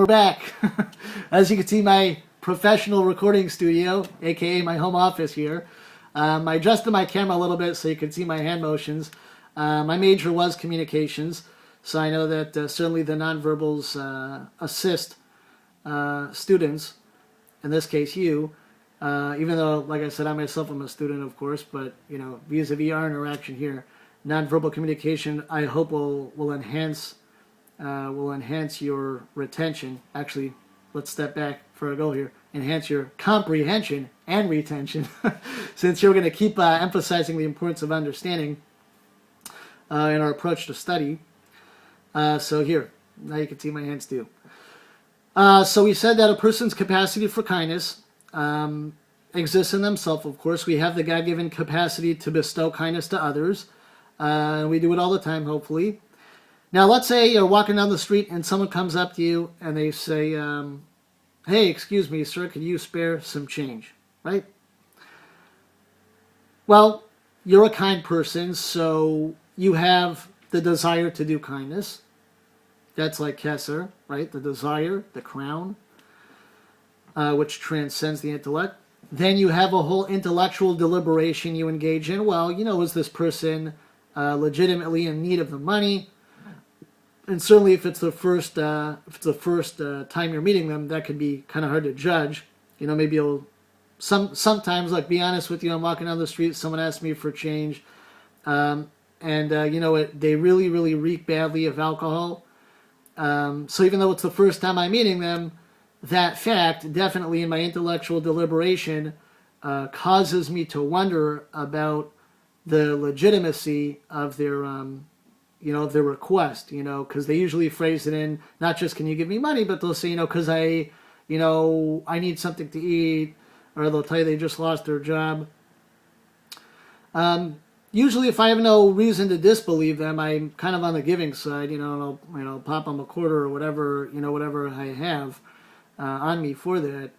We're back. As you can see, my professional recording studio, aka my home office here. I adjusted my camera a little bit so you can see my hand motions. My major was communications, so I know that certainly the nonverbals assist students, in this case you, even though, like I said, I myself am a student, of course, but, you know, vis-a-vis our interaction here, nonverbal communication, I hope will enhance your retention. Actually, let's step back before I go here. Enhance your comprehension and retention, since you're going to keep emphasizing the importance of understanding in our approach to study. So here, now you can see my hands too. So we said that a person's capacity for kindness exists in themselves, of course. We have the God-given capacity to bestow kindness to others. We do it all the time, hopefully. Now, let's say you're walking down the street and someone comes up to you and they say, hey, excuse me, sir, could you spare some change, right? Well, you're a kind person, so you have the desire to do kindness. That's like Kesser, right? The desire, the crown, which transcends the intellect. Then you have a whole intellectual deliberation you engage in. Well, you know, is this person legitimately in need of the money? And certainly, if it's the first time you're meeting them, that could be kind of hard to judge. You know, maybe sometimes, like, be honest with you, I'm walking down the street, someone asks me for change, and you know, they really, really reek badly of alcohol. So even though it's the first time I'm meeting them, that fact definitely in my intellectual deliberation causes me to wonder about the legitimacy of their their request, because they usually phrase it in not just, can you give me money, but they'll say, because I need something to eat, or they'll tell you they just lost their job. Usually if I have no reason to disbelieve them, I'm kind of on the giving side, and I'll pop them a quarter or whatever, whatever I have on me for that.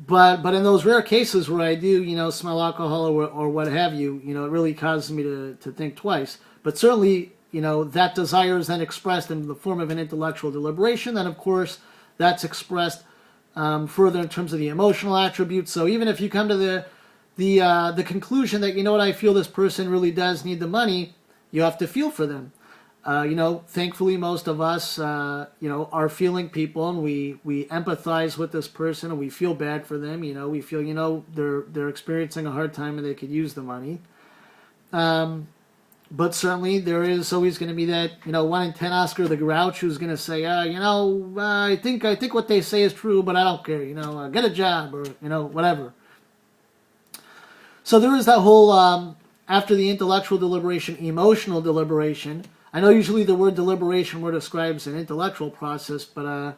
But in those rare cases where I do, smell alcohol or what have you, it really causes me to think twice. But certainly, that desire is then expressed in the form of an intellectual deliberation. Then, of course, that's expressed further in terms of the emotional attributes. So even if you come to the conclusion that, I feel this person really does need the money, you have to feel for them. Thankfully, most of us, are feeling people, and we empathize with this person, and we feel bad for them. We feel, they're experiencing a hard time and they could use the money. But certainly there is always going to be that, 1 in 10 Oscar the Grouch who's going to say, I think what they say is true, but I don't care, get a job, or, whatever. So there is that whole, after the intellectual deliberation, emotional deliberation. I know usually the word deliberation describes an intellectual process, but,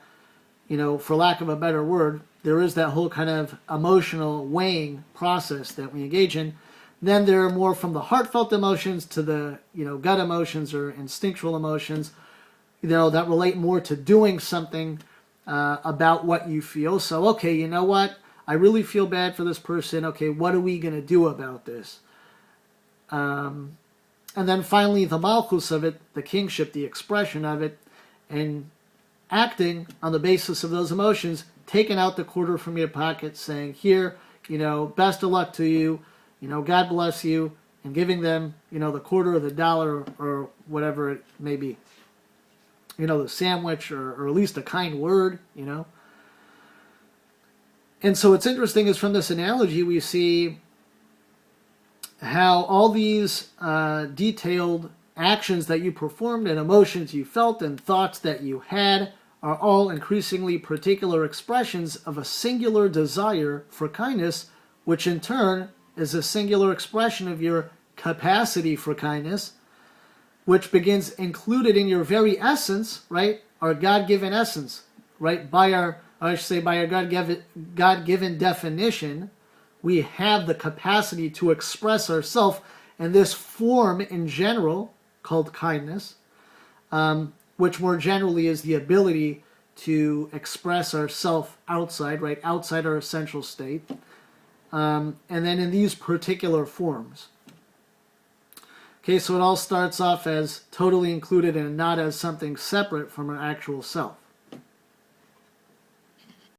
for lack of a better word, there is that whole kind of emotional weighing process that we engage in. Then there are more from the heartfelt emotions to the, gut emotions or instinctual emotions, that relate more to doing something about what you feel. So, okay, you know what? I really feel bad for this person. Okay, what are we going to do about this? And then finally, the malchus of it, the kingship, the expression of it, and acting on the basis of those emotions, taking out the quarter from your pocket, saying, here, best of luck to you, God bless you, and giving them, the quarter or the dollar or whatever it may be. The sandwich or at least a kind word, And so what's interesting is from this analogy we see how all these detailed actions that you performed and emotions you felt and thoughts that you had are all increasingly particular expressions of a singular desire for kindness, which in turn is a singular expression of your capacity for kindness, which begins included in your very essence, right? Our God-given essence, right? By our God-given definition, we have the capacity to express ourselves in this form in general called kindness, which more generally is the ability to express ourselves outside, right, outside our essential state, and then in these particular forms. Okay, so it all starts off as totally included and not as something separate from our actual self.